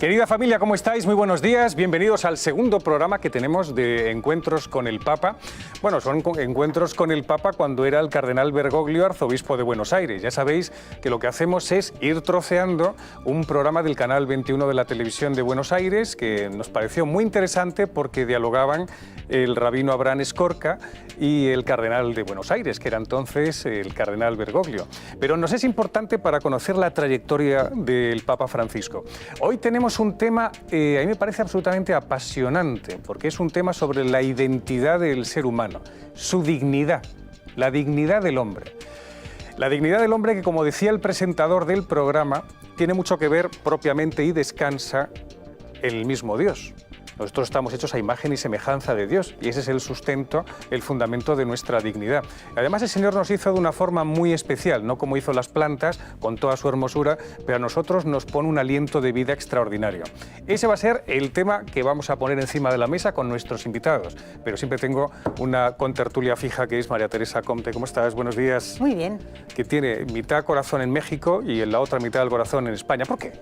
Querida familia, ¿cómo estáis? Muy buenos días. Bienvenidos al segundo programa que tenemos de Encuentros con el Papa. Bueno, son encuentros con el Papa cuando era el cardenal Bergoglio, arzobispo de Buenos Aires. Ya sabéis que lo que hacemos es ir troceando un programa del Canal 21 de la televisión de Buenos Aires que nos pareció muy interesante porque dialogaban el rabino Abraham Escorca y el cardenal de Buenos Aires, que era entonces el cardenal Bergoglio. Pero nos es importante para conocer la trayectoria del Papa Francisco. Hoy tenemos un tema, a mí me parece absolutamente apasionante, porque es un tema sobre la identidad del ser humano, su dignidad, la dignidad del hombre. La dignidad del hombre que, como decía el presentador del programa, tiene mucho que ver propiamente y descansa en el mismo Dios. Nosotros estamos hechos a imagen y semejanza de Dios y ese es el sustento, el fundamento de nuestra dignidad. Además, el Señor nos hizo de una forma muy especial, no como hizo las plantas, con toda su hermosura, pero a nosotros nos pone un aliento de vida extraordinario. Ese va a ser el tema que vamos a poner encima de la mesa con nuestros invitados. Pero siempre tengo una contertulia fija que es María Teresa Comte. ¿Cómo estás? Buenos días. Muy bien. Que tiene mitad corazón en México y en la otra mitad del corazón en España. ¿Por qué?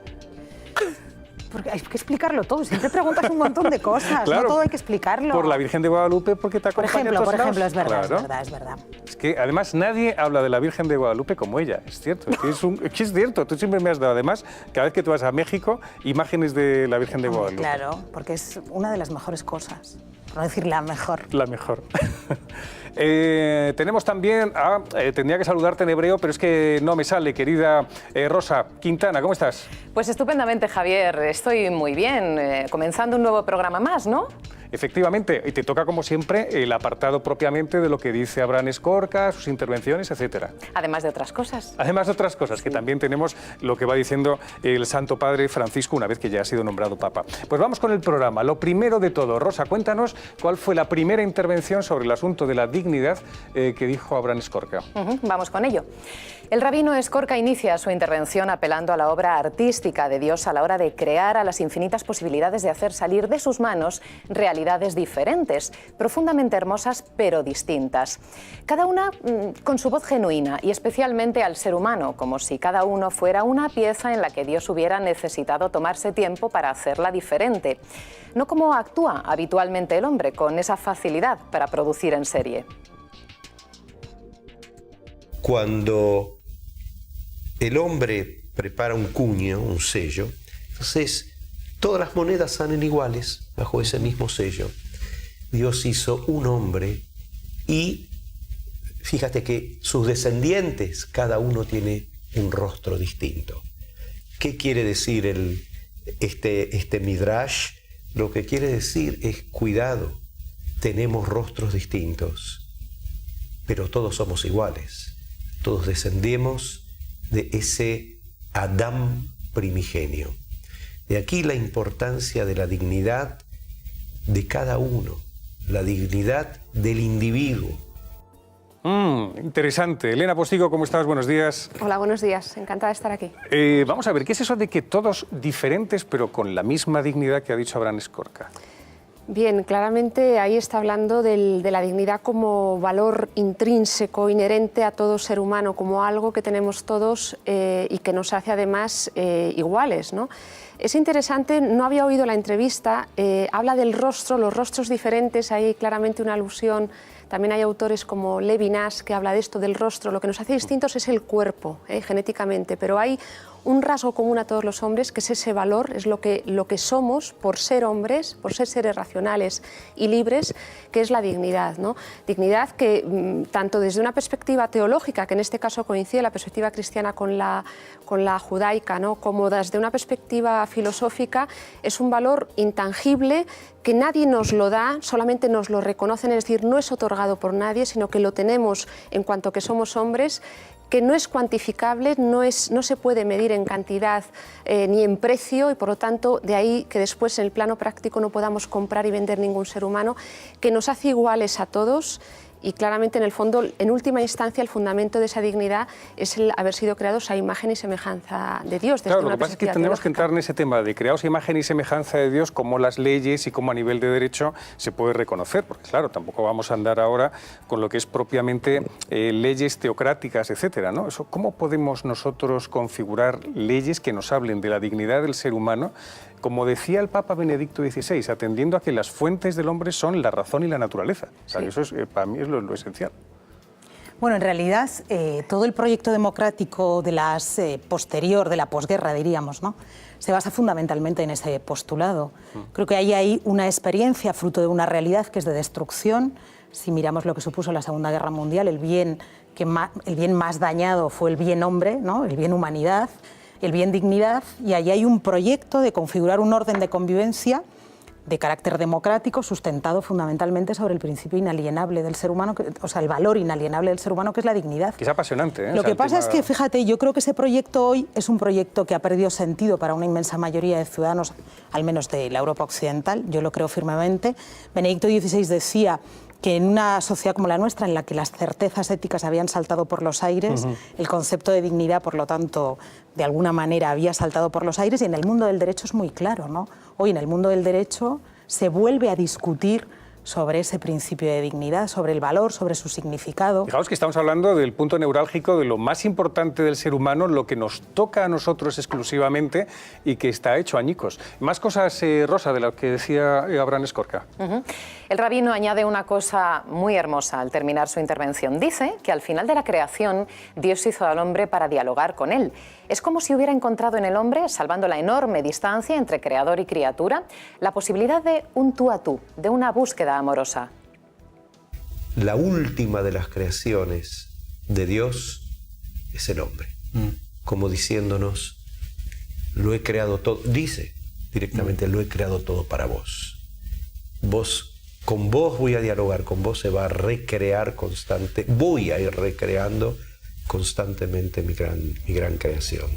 Porque hay que explicarlo todo. Siempre preguntas un montón de cosas. Claro, no todo hay que explicarlo. Por la Virgen de Guadalupe, porque te acompaña a todos lados. Por ejemplo, es verdad, claro. es verdad. Es que además nadie habla de la Virgen de Guadalupe como ella. Es cierto, es que es cierto. Tú siempre me has dado, además, cada vez que tú vas a México, imágenes de la Virgen de Guadalupe. Claro, porque es una de las mejores cosas. Por no decir la mejor. La mejor. Tenemos también tendría que saludarte en hebreo, pero es que no me sale, querida Rosa Quintana, ¿cómo estás? Pues estupendamente, Javier, estoy muy bien, comenzando un nuevo programa más, ¿no? Efectivamente, y te toca como siempre el apartado propiamente de lo que dice Abraham Escorca, sus intervenciones, etcétera. Además de otras cosas. Además de otras cosas, sí. Que también tenemos lo que va diciendo el Santo Padre Francisco una vez que ya ha sido nombrado Papa. Pues vamos con el programa. Lo primero de todo, Rosa, cuéntanos cuál fue la primera intervención sobre el asunto de la dignidad que dijo Abraham Escorca. Vamos con ello. El rabino Escorca inicia su intervención apelando a la obra artística de Dios a la hora de crear, a las infinitas posibilidades de hacer salir de sus manos realidades diferentes, profundamente hermosas pero distintas. Cada una con su voz genuina y especialmente al ser humano, como si cada uno fuera una pieza en la que Dios hubiera necesitado tomarse tiempo para hacerla diferente. No como actúa habitualmente el hombre, con esa facilidad para producir en serie. Cuando el hombre prepara un cuño, un sello, entonces todas las monedas salen iguales bajo ese mismo sello. Dios hizo un hombre y fíjate que sus descendientes, cada uno tiene un rostro distinto. ¿Qué quiere decir este Midrash? Lo que quiere decir es cuidado, tenemos rostros distintos, pero todos somos iguales, todos descendemos de ese Adán primigenio. De aquí la importancia de la dignidad de cada uno, la dignidad del individuo. Interesante. Elena Postigo, ¿cómo estás? Buenos días. Hola, buenos días. Encantada de estar aquí. Vamos a ver, ¿qué es eso de que todos diferentes pero con la misma dignidad que ha dicho Abraham Escorca? Bien, claramente ahí está hablando de la dignidad como valor intrínseco, inherente a todo ser humano, como algo que tenemos todos y que nos hace además iguales, ¿no? Es interesante, no había oído la entrevista, habla del rostro, los rostros diferentes, hay claramente una alusión. También hay autores como Levinas que habla de esto, del rostro. Lo que nos hace distintos es el cuerpo, genéticamente, pero hay un rasgo común a todos los hombres, que es ese valor, es lo que somos por ser hombres, por ser seres racionales y libres, que es la dignidad, ¿no? Dignidad que, tanto desde una perspectiva teológica, que en este caso coincide la perspectiva cristiana con la judaica, ¿no? Como desde una perspectiva filosófica, es un valor intangible que nadie nos lo da, solamente nos lo reconocen, es decir, no es otorgado por nadie, sino que lo tenemos en cuanto que somos hombres, que no es cuantificable, no se puede medir en cantidad ni en precio y por lo tanto de ahí que después en el plano práctico no podamos comprar y vender ningún ser humano, que nos hace iguales a todos. Y claramente, en el fondo, en última instancia, el fundamento de esa dignidad es el haber sido creados a imagen y semejanza de Dios. Claro, lo que pasa es que tendremos que entrar en ese tema de creados a imagen y semejanza de Dios, cómo las leyes y cómo a nivel de derecho se puede reconocer, porque claro, tampoco vamos a andar ahora con lo que es propiamente leyes teocráticas, etcétera, ¿no? Eso, ¿cómo podemos nosotros configurar leyes que nos hablen de la dignidad del ser humano como decía el Papa Benedicto XVI, atendiendo a que las fuentes del hombre son la razón y la naturaleza. O sea, eso es, para mí es lo esencial. Bueno, en realidad, todo el proyecto democrático de la posguerra, diríamos, ¿no?, se basa fundamentalmente en ese postulado. Creo que ahí hay una experiencia fruto de una realidad que es de destrucción. Si miramos lo que supuso la Segunda Guerra Mundial, el bien más dañado fue el bien hombre, ¿no?, el bien humanidad, el bien dignidad, y ahí hay un proyecto de configurar un orden de convivencia de carácter democrático sustentado fundamentalmente sobre el principio inalienable del ser humano, o sea, el valor inalienable del ser humano, que es la dignidad. Que es apasionante, ¿eh? Lo que pasa es que, fíjate, yo creo que ese proyecto hoy es un proyecto que ha perdido sentido para una inmensa mayoría de ciudadanos, al menos de la Europa occidental, yo lo creo firmemente. Benedicto XVI decía que en una sociedad como la nuestra, en la que las certezas éticas habían saltado por los aires, el concepto de dignidad, por lo tanto, de alguna manera había saltado por los aires, y en el mundo del derecho es muy claro, ¿no? Hoy en el mundo del derecho se vuelve a discutir sobre ese principio de dignidad, sobre el valor, sobre su significado. Fijaos que estamos hablando del punto neurálgico de lo más importante del ser humano, lo que nos toca a nosotros exclusivamente y que está hecho añicos. Más cosas, Rosa, de lo que decía Abraham Escorca. El rabino añade una cosa muy hermosa al terminar su intervención. Dice que al final de la creación Dios hizo al hombre para dialogar con él. Es como si hubiera encontrado en el hombre, salvando la enorme distancia entre creador y criatura, la posibilidad de un tú a tú, de una búsqueda amorosa. La última de las creaciones de Dios es el hombre, como diciéndonos, lo he creado todo, dice directamente, lo he creado todo para vos. Con vos voy a dialogar, con vos se va a recrear voy a ir recreando constantemente mi gran creación.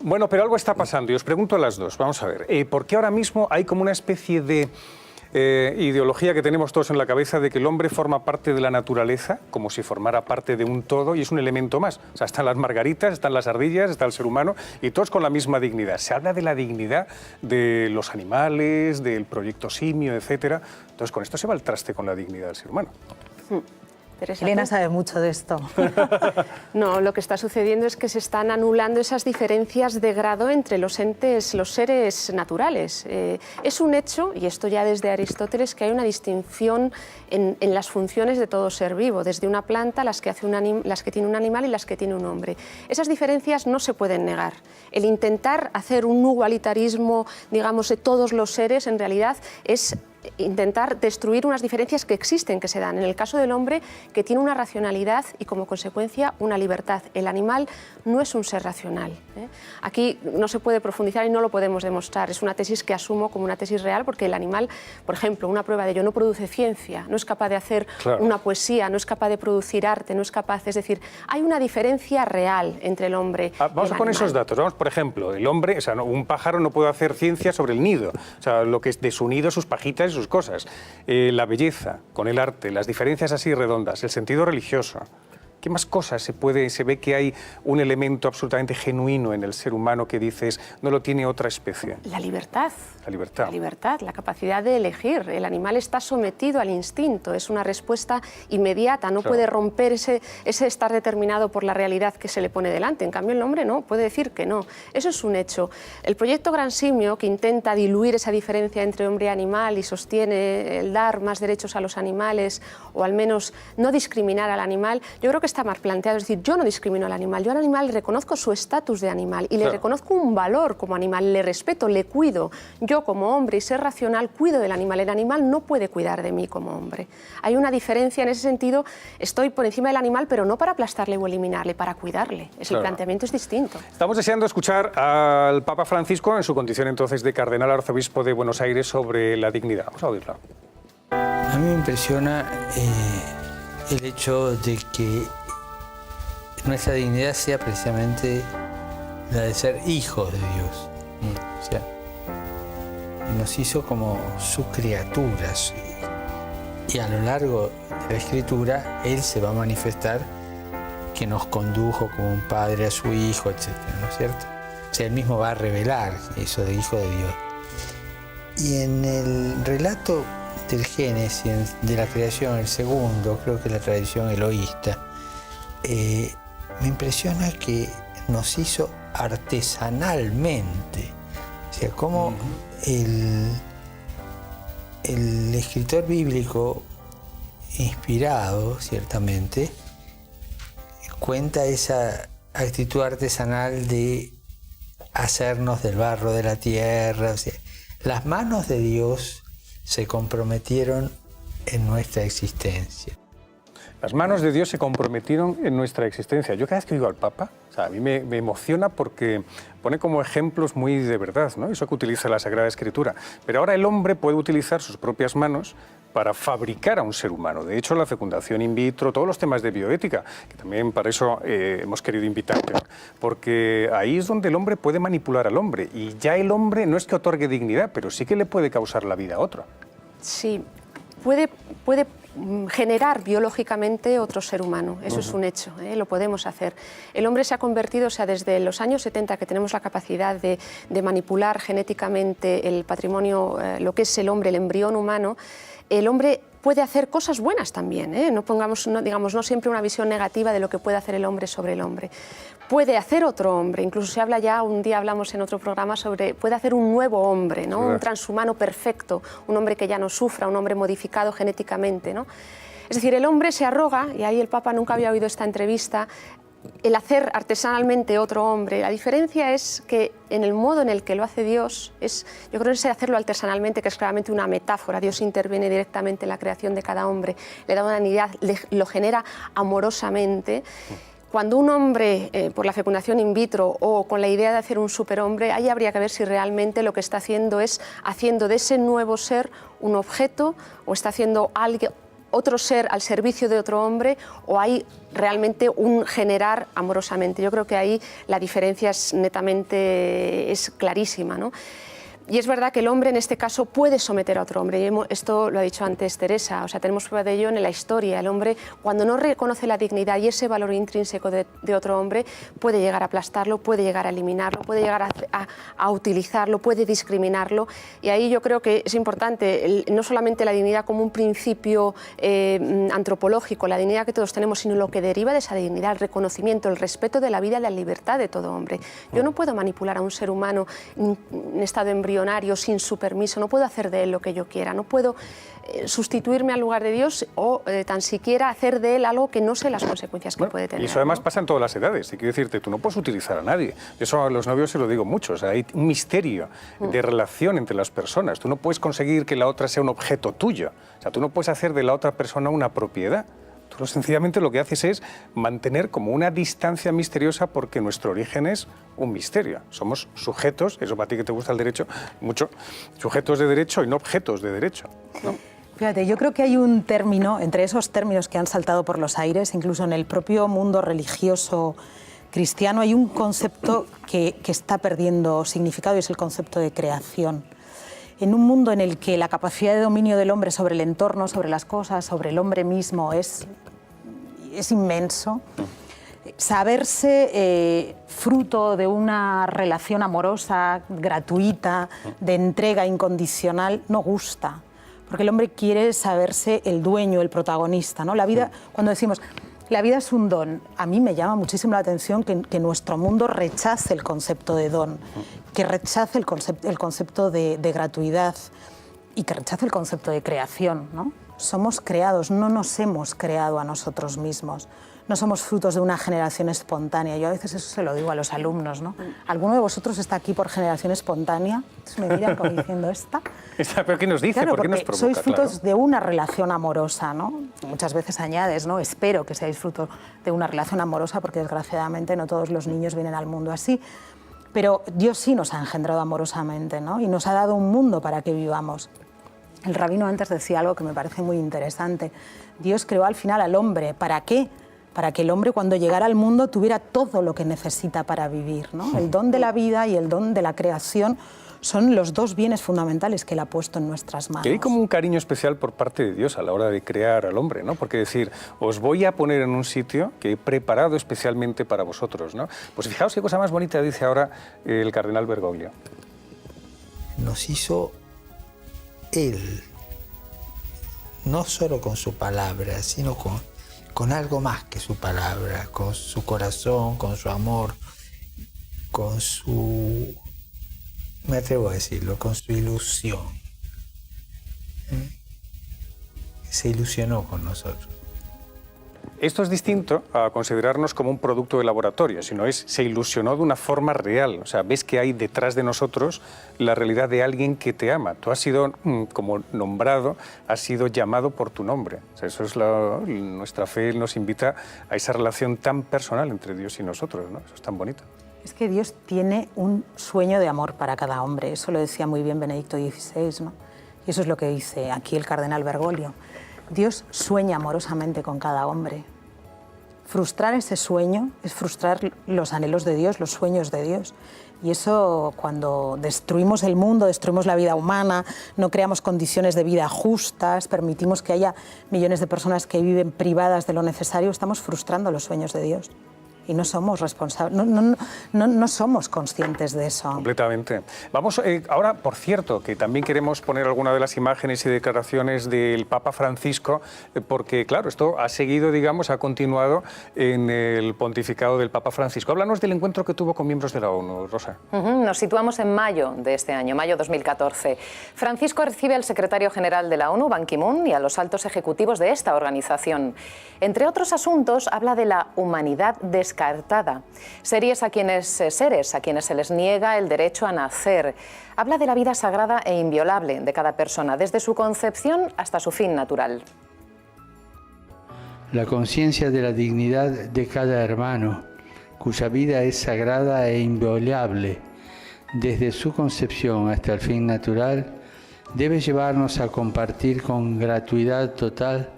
Bueno, pero algo está pasando y os pregunto a las dos, vamos a ver, ¿por qué ahora mismo hay como una especie de ideología que tenemos todos en la cabeza de que el hombre forma parte de la naturaleza, como si formara parte de un todo y es un elemento más? O sea, están las margaritas, están las ardillas, está el ser humano y todos con la misma dignidad. Se habla de la dignidad de los animales, del proyecto simio, etcétera. Entonces, con esto se va al traste con la dignidad del ser humano. Elena sabe mucho de esto. No, lo que está sucediendo es que se están anulando esas diferencias de grado entre los seres naturales. Es un hecho, y esto ya desde Aristóteles, que hay una distinción en las funciones de todo ser vivo, desde una planta, las que tiene un animal y las que tiene un hombre. Esas diferencias no se pueden negar. El intentar hacer un igualitarismo, digamos, de todos los seres, en realidad es intentar destruir unas diferencias que existen, que se dan. En el caso del hombre, que tiene una racionalidad y como consecuencia una libertad. El animal no es un ser racional, ¿eh? Aquí no se puede profundizar y no lo podemos demostrar. Es una tesis que asumo como una tesis real porque el animal, por ejemplo, una prueba de ello, no produce ciencia, no es capaz de hacer una poesía, no es capaz de producir arte, no es capaz... Es decir, hay una diferencia real entre el hombre y el animal. Vamos con esos datos. Vamos, por ejemplo, el hombre, o sea, un pájaro no puede hacer ciencia sobre el nido, o sea, lo que es de su nido, sus pajitas, sus cosas, la belleza con el arte, las diferencias así redondas, el sentido religioso. ¿Qué más cosas se ve que hay un elemento absolutamente genuino en el ser humano que dices no lo tiene otra especie? La libertad. La libertad. La libertad, la capacidad de elegir. El animal está sometido al instinto, es una respuesta inmediata, no puede romper ese estar determinado por la realidad que se le pone delante. En cambio, el hombre no, puede decir que no. Eso es un hecho. El proyecto Gran Simio, que intenta diluir esa diferencia entre hombre y animal y sostiene el dar más derechos a los animales, o al menos no discriminar al animal, yo creo que está mal planteado. Es decir, yo no discrimino al animal, yo al animal le reconozco su estatus de animal y le reconozco un valor como animal, le respeto, le cuido. Yo como hombre y ser racional cuido del animal, el animal no puede cuidar de mí como hombre. Hay una diferencia en ese sentido, estoy por encima del animal, pero no para aplastarle o eliminarle, para cuidarle. El planteamiento es distinto. Estamos deseando escuchar al Papa Francisco en su condición entonces de cardenal arzobispo de Buenos Aires sobre la dignidad. Vamos a oírla. A mí me impresiona el hecho de que nuestra dignidad sea precisamente la de ser hijos de Dios. O sea, nos hizo como sus criaturas y a lo largo de la Escritura Él se va a manifestar que nos condujo como un padre a su hijo, etc., ¿no es cierto? O sea, Él mismo va a revelar eso de hijo de Dios. Y en el relato del Génesis, de la creación, el segundo, creo que la tradición eloísta, me impresiona que nos hizo artesanalmente, O sea, cómo el escritor bíblico, inspirado ciertamente, cuenta esa actitud artesanal de hacernos del barro de la tierra. O sea, las manos de Dios se comprometieron en nuestra existencia. Las manos de Dios se comprometieron en nuestra existencia. Yo cada vez que digo al Papa, o sea, a mí me emociona porque pone como ejemplos muy de verdad, ¿no? Eso que utiliza la Sagrada Escritura. Pero ahora el hombre puede utilizar sus propias manos para fabricar a un ser humano. De hecho, la fecundación in vitro, todos los temas de bioética, que también para eso hemos querido invitarte, porque ahí es donde el hombre puede manipular al hombre, y ya el hombre no es que otorgue dignidad, pero sí que le puede causar la vida a otro. Sí, puede generar biológicamente otro ser humano, eso es un hecho, lo podemos hacer. El hombre se ha convertido, o sea, desde los años 70 que tenemos la capacidad de manipular genéticamente el patrimonio, lo que es el hombre, el embrión humano, el hombre puede hacer cosas buenas también, no pongamos, digamos, no siempre una visión negativa de lo que puede hacer el hombre sobre el hombre. Puede hacer otro hombre, incluso se habla ya, un día hablamos en otro programa sobre, puede hacer un nuevo hombre, ¿no? Un transhumano perfecto, un hombre que ya no sufra, un hombre modificado genéticamente, ¿no? Es decir, el hombre se arroga, y ahí el Papa nunca había oído esta entrevista, el hacer artesanalmente otro hombre. La diferencia es que en el modo en el que lo hace Dios, yo creo que es hacerlo artesanalmente, que es claramente una metáfora. Dios interviene directamente en la creación de cada hombre, le da una dignidad, lo genera amorosamente. Cuando un hombre, por la fecundación in vitro o con la idea de hacer un superhombre, ahí habría que ver si realmente lo que está haciendo es haciendo de ese nuevo ser un objeto, o está haciendo otro ser al servicio de otro hombre, o hay realmente un generar amorosamente. Yo creo que ahí la diferencia es clarísima, ¿no? Y es verdad que el hombre en este caso puede someter a otro hombre, y esto lo ha dicho antes Teresa, o sea, tenemos prueba de ello en la historia. El hombre, cuando no reconoce la dignidad y ese valor intrínseco de otro hombre, puede llegar a aplastarlo, puede llegar a eliminarlo, puede llegar a utilizarlo, puede discriminarlo, y ahí yo creo que es importante no solamente la dignidad como un principio antropológico, la dignidad que todos tenemos, sino lo que deriva de esa dignidad, el reconocimiento, el respeto de la vida y la libertad de todo hombre. Yo no puedo manipular a un ser humano en estado embrionario sin su permiso, no puedo hacer de él lo que yo quiera, no puedo sustituirme al lugar de Dios o tan siquiera hacer de él algo que no sé las consecuencias que puede tener. Y eso además pasa en todas las edades. Y quiero decirte, tú no puedes utilizar a nadie. Eso a los novios se lo digo mucho. O sea, hay un misterio de relación entre las personas. Tú no puedes conseguir que la otra sea un objeto tuyo. O sea, tú no puedes hacer de la otra persona una propiedad. Tú sencillamente lo que haces es mantener como una distancia misteriosa, porque nuestro origen es un misterio. Somos sujetos, eso para ti que te gusta el derecho, mucho, sujetos de derecho y no objetos de derecho, ¿no? Fíjate, yo creo que hay un término, entre esos términos que han saltado por los aires, incluso en el propio mundo religioso cristiano, hay un concepto que está perdiendo significado, y es el concepto de creación. En un mundo en el que la capacidad de dominio del hombre sobre el entorno, sobre las cosas, sobre el hombre mismo es inmenso, saberse fruto de una relación amorosa, gratuita, de entrega incondicional, no gusta, porque el hombre quiere saberse el dueño, el protagonista, ¿no? La vida, cuando decimos la vida es un don, a mí me llama muchísimo la atención que nuestro mundo rechace el concepto de don, que rechace el concepto de gratuidad y que rechace el concepto de creación, ¿no? Somos creados, no nos hemos creado a nosotros mismos. No somos frutos de una generación espontánea. Yo a veces eso se lo digo a los alumnos, ¿no? ¿Alguno de vosotros está aquí por generación espontánea? Entonces me miran como diciendo esta. ¿Pero qué nos dice? Claro, ¿Por qué nos porque provoca? sois frutos de una relación amorosa, ¿no? Muchas veces añades, ¿no? Espero que seáis fruto de una relación amorosa, porque desgraciadamente no todos los niños vienen al mundo así. Pero Dios sí nos ha engendrado amorosamente, ¿no? Y nos ha dado un mundo para que vivamos. El rabino antes decía algo que me parece muy interesante. Dios creó al final al hombre. ¿Para qué? Para que el hombre, cuando llegara al mundo, tuviera todo lo que necesita para vivir, ¿no? El don de la vida y el don de la creación son los dos bienes fundamentales que Él ha puesto en nuestras manos. Que hay como un cariño especial por parte de Dios a la hora de crear al hombre, ¿no? Porque decir, os voy a poner en un sitio que he preparado especialmente para vosotros, ¿no? Pues fijaos qué cosa más bonita dice ahora el cardenal Bergoglio. Nos hizo Él, no solo con su palabra, sino con algo más que su palabra, con su corazón, con su amor, con su me atrevo a decirlo, con su ilusión. Se ilusionó con nosotros. Esto es distinto a considerarnos como un producto de laboratorio, sino se ilusionó de una forma real. O sea, ves que hay detrás de nosotros la realidad de alguien que te ama. Tú has sido como nombrado, has sido llamado por tu nombre. O sea, eso es nuestra fe nos invita a esa relación tan personal entre Dios y nosotros, ¿no? Eso es tan bonito. Es que Dios tiene un sueño de amor para cada hombre. Eso lo decía muy bien Benedicto XVI, ¿no? Y eso es lo que dice aquí el cardenal Bergoglio. Dios sueña amorosamente con cada hombre. Frustrar ese sueño es frustrar los anhelos de Dios, los sueños de Dios. Y eso, cuando destruimos el mundo, destruimos la vida humana, no creamos condiciones de vida justas, permitimos que haya millones de personas que viven privadas de lo necesario, estamos frustrando los sueños de Dios. Y no somos responsables, no somos conscientes de eso. Completamente. Vamos ahora, por cierto, que también queremos poner alguna de las imágenes y declaraciones del Papa Francisco, porque, claro, esto ha seguido, digamos, ha continuado en el pontificado del Papa Francisco. Háblanos del encuentro que tuvo con miembros de la ONU, Rosa. Nos situamos en mayo de este año, mayo 2014. Francisco recibe al secretario general de la ONU, Ban Ki-moon, y a los altos ejecutivos de esta organización. Entre otros asuntos, habla de la humanidad descartada, seres a quienes se les niega el derecho a nacer. Habla de la vida sagrada e inviolable de cada persona, desde su concepción hasta su fin natural. La conciencia de la dignidad de cada hermano, cuya vida es sagrada e inviolable, desde su concepción hasta el fin natural, debe llevarnos a compartir con gratuidad total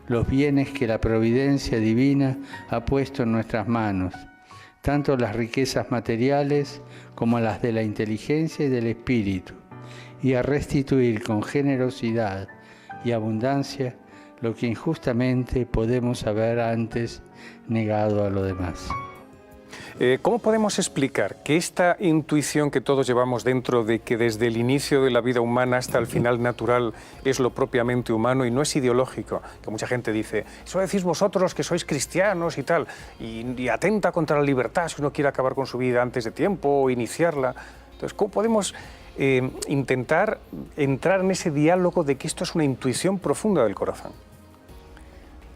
los bienes que la providencia divina ha puesto en nuestras manos, tanto las riquezas materiales como las de la inteligencia y del espíritu, y a restituir con generosidad y abundancia lo que injustamente podemos haber antes negado a los demás. ¿Cómo podemos explicar que esta intuición que todos llevamos dentro de que desde el inicio de la vida humana hasta el final natural es lo propiamente humano y no es ideológico? Que mucha gente dice, eso decís vosotros que sois cristianos y tal, y atenta contra la libertad si uno quiere acabar con su vida antes de tiempo o iniciarla. Entonces, ¿cómo podemos intentar entrar en ese diálogo de que esto es una intuición profunda del corazón?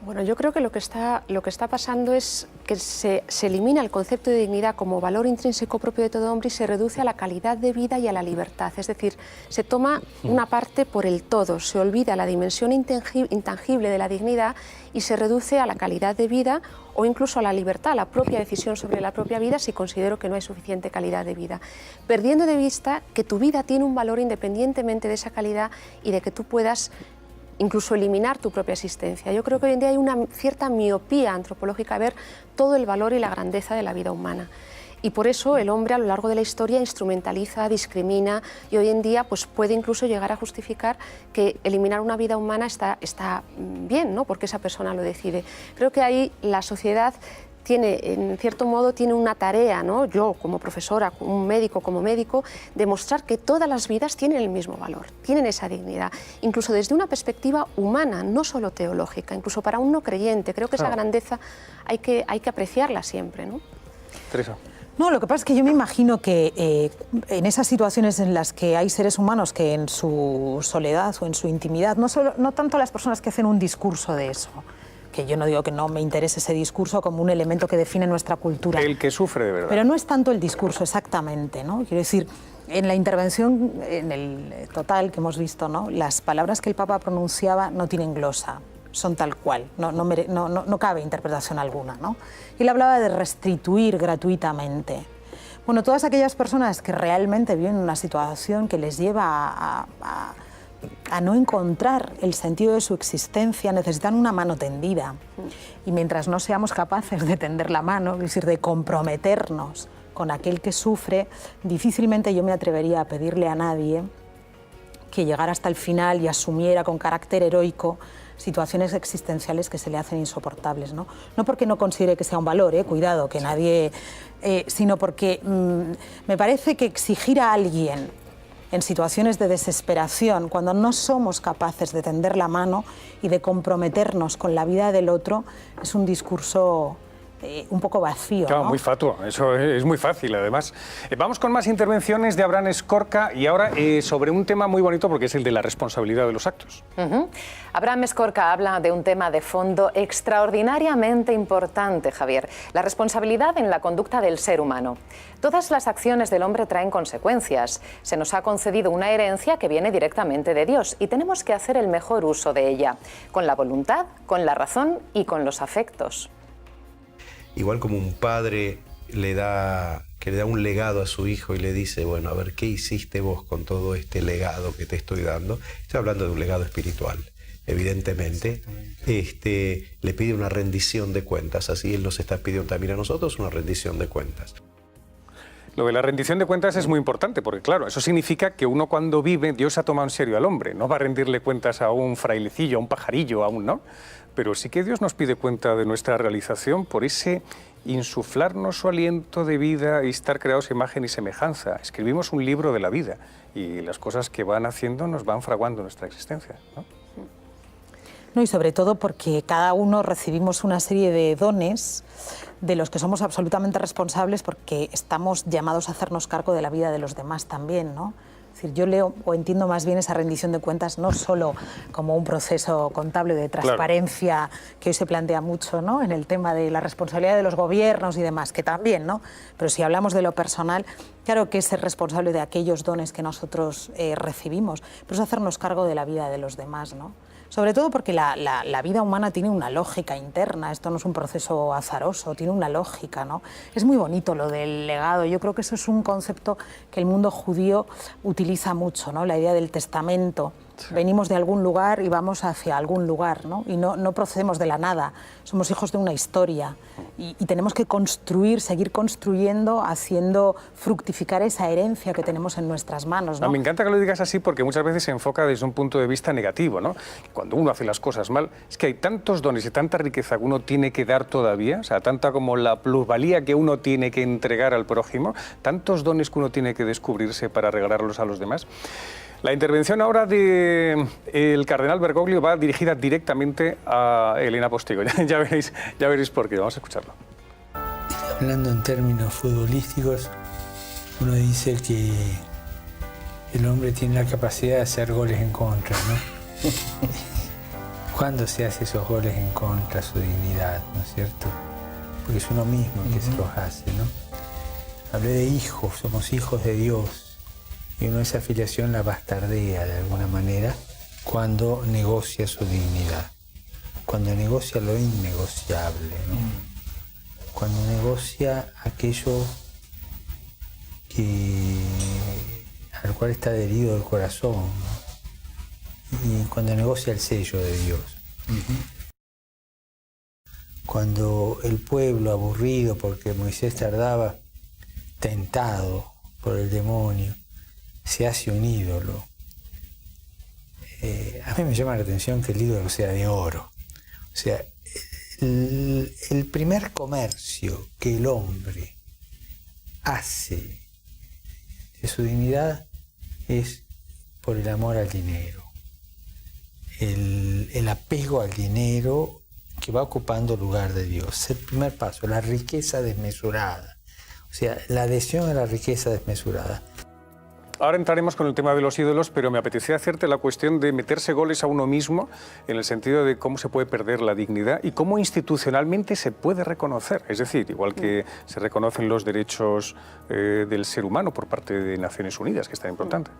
Bueno, yo creo que lo que está pasando es que se elimina el concepto de dignidad como valor intrínseco propio de todo hombre y se reduce a la calidad de vida y a la libertad. Es decir, se toma una parte por el todo, se olvida la dimensión intangible de la dignidad y se reduce a la calidad de vida o incluso a la libertad, a la propia decisión sobre la propia vida si considero que no hay suficiente calidad de vida. Perdiendo de vista que tu vida tiene un valor independientemente de esa calidad y de que tú puedas incluso eliminar tu propia existencia. Yo creo que hoy en día hay una cierta miopía antropológica a ver todo el valor y la grandeza de la vida humana. Y por eso el hombre a lo largo de la historia instrumentaliza, discrimina y hoy en día pues, puede incluso llegar a justificar que eliminar una vida humana está bien, ¿no? Porque esa persona lo decide. Creo que ahí la sociedad en cierto modo, tiene una tarea, ¿no? Yo como profesora, un médico como médico, demostrar que todas las vidas tienen el mismo valor, tienen esa dignidad, incluso desde una perspectiva humana, no solo teológica, incluso para un no creyente. Creo que esa grandeza hay que apreciarla siempre, ¿no? Teresa. No, lo que pasa es que yo me imagino que en esas situaciones en las que hay seres humanos que en su soledad o en su intimidad, no tanto las personas que hacen un discurso de eso, que yo no digo que no me interese ese discurso como un elemento que define nuestra cultura. El que sufre de verdad. Pero no es tanto el discurso exactamente, ¿no? Quiero decir, en la intervención, en el total que hemos visto, ¿no? Las palabras que el Papa pronunciaba no tienen glosa, son tal cual, no cabe interpretación alguna, ¿no? Y él hablaba de restituir gratuitamente. Bueno, todas aquellas personas que realmente viven una situación que les lleva a no encontrar el sentido de su existencia, necesitan una mano tendida. Y mientras no seamos capaces de tender la mano, es decir, de comprometernos con aquel que sufre, difícilmente yo me atrevería a pedirle a nadie que llegara hasta el final y asumiera con carácter heroico situaciones existenciales que se le hacen insoportables, ¿no? No porque no considere que sea un valor, cuidado, que nadie... sino porque me parece que exigir a alguien en situaciones de desesperación, cuando no somos capaces de tender la mano y de comprometernos con la vida del otro, es un discurso un poco vacío. Claro, ¿no? muy fatuo, eso es muy fácil además. Vamos con más intervenciones de Abraham Escorca y ahora sobre un tema muy bonito porque es el de la responsabilidad de los actos. Abraham Escorca habla de un tema de fondo extraordinariamente importante, Javier, la responsabilidad en la conducta del ser humano. Todas las acciones del hombre traen consecuencias. Se nos ha concedido una herencia que viene directamente de Dios y tenemos que hacer el mejor uso de ella, con la voluntad, con la razón y con los afectos. Igual como un padre que le da un legado a su hijo y le dice, bueno, a ver, ¿qué hiciste vos con todo este legado que te estoy dando? Estoy hablando de un legado espiritual, evidentemente. Le pide una rendición de cuentas, así Él nos está pidiendo también a nosotros una rendición de cuentas. Lo de la rendición de cuentas es muy importante porque, claro, eso significa que uno cuando vive, Dios ha tomado en serio al hombre. No va a rendirle cuentas a un frailecillo, a un pajarillo, aún no. Pero sí que Dios nos pide cuenta de nuestra realización por ese insuflarnos su aliento de vida y estar creados a imagen y semejanza. Escribimos un libro de la vida y las cosas que van haciendo nos van fraguando nuestra existencia, ¿no? No, y sobre todo porque cada uno recibimos una serie de dones de los que somos absolutamente responsables porque estamos llamados a hacernos cargo de la vida de los demás también, ¿no? Es decir, yo leo o entiendo más bien esa rendición de cuentas no solo como un proceso contable de transparencia, claro, que hoy se plantea mucho, ¿no?, en el tema de la responsabilidad de los gobiernos y demás, que también, ¿no? Pero si hablamos de lo personal, claro que es ser responsable de aquellos dones que nosotros recibimos, pero es hacernos cargo de la vida de los demás, ¿no? Sobre todo porque la vida humana tiene una lógica interna, esto no es un proceso azaroso, tiene una lógica, ¿no? Es muy bonito lo del legado, yo creo que eso es un concepto que el mundo judío utiliza mucho, ¿no? La idea del testamento. Sí. Venimos de algún lugar y vamos hacia algún lugar, ¿no? Y no procedemos de la nada, somos hijos de una historia y tenemos que construir, seguir construyendo, haciendo fructificar esa herencia que tenemos en nuestras manos, ¿no? No, me encanta que lo digas así porque muchas veces se enfoca desde un punto de vista negativo, ¿no? Cuando uno hace las cosas mal, es que hay tantos dones y tanta riqueza que uno tiene que dar todavía, o sea, tanta como la plusvalía que uno tiene que entregar al prójimo, tantos dones que uno tiene que descubrirse para regalarlos a los demás. La intervención ahora del cardenal Bergoglio va dirigida directamente a Elena Postigo. Ya veréis por qué. Vamos a escucharlo. Hablando en términos futbolísticos, uno dice que el hombre tiene la capacidad de hacer goles en contra, ¿no? ¿Cuándo se hace esos goles en contra? Su dignidad, ¿no es cierto? Porque es uno mismo el que se los hace, ¿no? Hablé de hijos, somos hijos de Dios. Y uno esa afiliación la bastardea de alguna manera cuando negocia su dignidad, cuando negocia lo innegociable, ¿no? Cuando negocia aquello al cual está adherido el corazón, ¿no? Y cuando negocia el sello de Dios. Cuando el pueblo aburrido porque Moisés tardaba, tentado por el demonio, se hace un ídolo. A mí me llama la atención que el ídolo sea de oro. O sea, el primer comercio que el hombre hace de su dignidad es por el amor al dinero. El apego al dinero que va ocupando el lugar de Dios. El primer paso, la riqueza desmesurada. O sea, la adhesión a la riqueza desmesurada. Ahora entraremos con el tema de los ídolos, pero me apetecía hacerte la cuestión de meterse goles a uno mismo en el sentido de cómo se puede perder la dignidad y cómo institucionalmente se puede reconocer. Es decir, igual que se reconocen los derechos del ser humano por parte de Naciones Unidas, que es tan importante.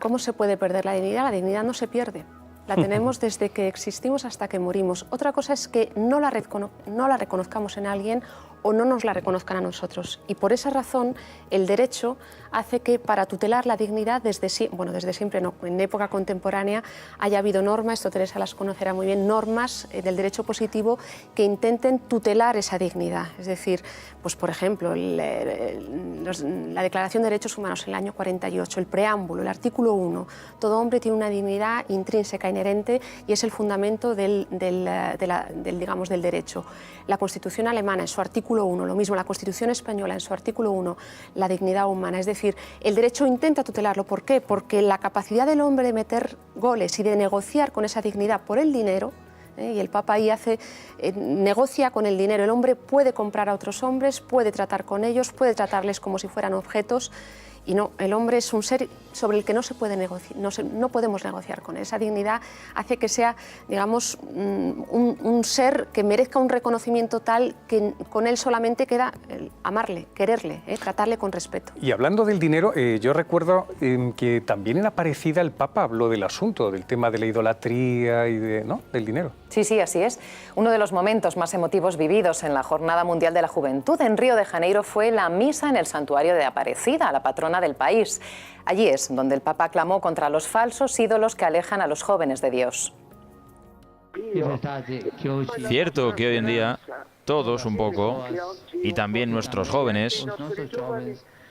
¿Cómo se puede perder la dignidad? La dignidad no se pierde. La tenemos desde que existimos hasta que morimos. Otra cosa es que no la reconozcamos en alguien o no nos la reconozcan a nosotros. Y por esa razón el derecho hace que para tutelar la dignidad desde siempre no, en época contemporánea haya habido normas, esto Teresa las conocerá muy bien, normas del derecho positivo que intenten tutelar esa dignidad. Es decir, pues por ejemplo, la Declaración de Derechos Humanos en el año 48, el preámbulo, el artículo 1, todo hombre tiene una dignidad intrínseca, inherente y es el fundamento del derecho. La Constitución alemana en su artículo 1, lo mismo la Constitución española en su artículo 1, la dignidad humana. Es decir, el derecho intenta tutelarlo. ¿Por qué? Porque la capacidad del hombre de meter goles y de negociar con esa dignidad por el dinero, Y el Papa ahí negocia con el dinero. El hombre puede comprar a otros hombres, puede tratar con ellos, puede tratarles como si fueran objetos. Y no, el hombre es un ser sobre el que no se puede negociar, no podemos negociar con él. Esa dignidad hace que sea, digamos, un ser que merezca un reconocimiento tal que con él solamente queda amarle, quererle, tratarle con respeto. Y hablando del dinero, yo recuerdo que también en Aparecida el Papa habló del asunto, del tema de la idolatría y del dinero. Sí, sí, así es. Uno de los momentos más emotivos vividos en la Jornada Mundial de la Juventud en Río de Janeiro fue la misa en el santuario de Aparecida, la patrona del país. Allí es donde el Papa clamó contra los falsos ídolos que alejan a los jóvenes de Dios. Cierto que hoy en día todos un poco, y también nuestros jóvenes,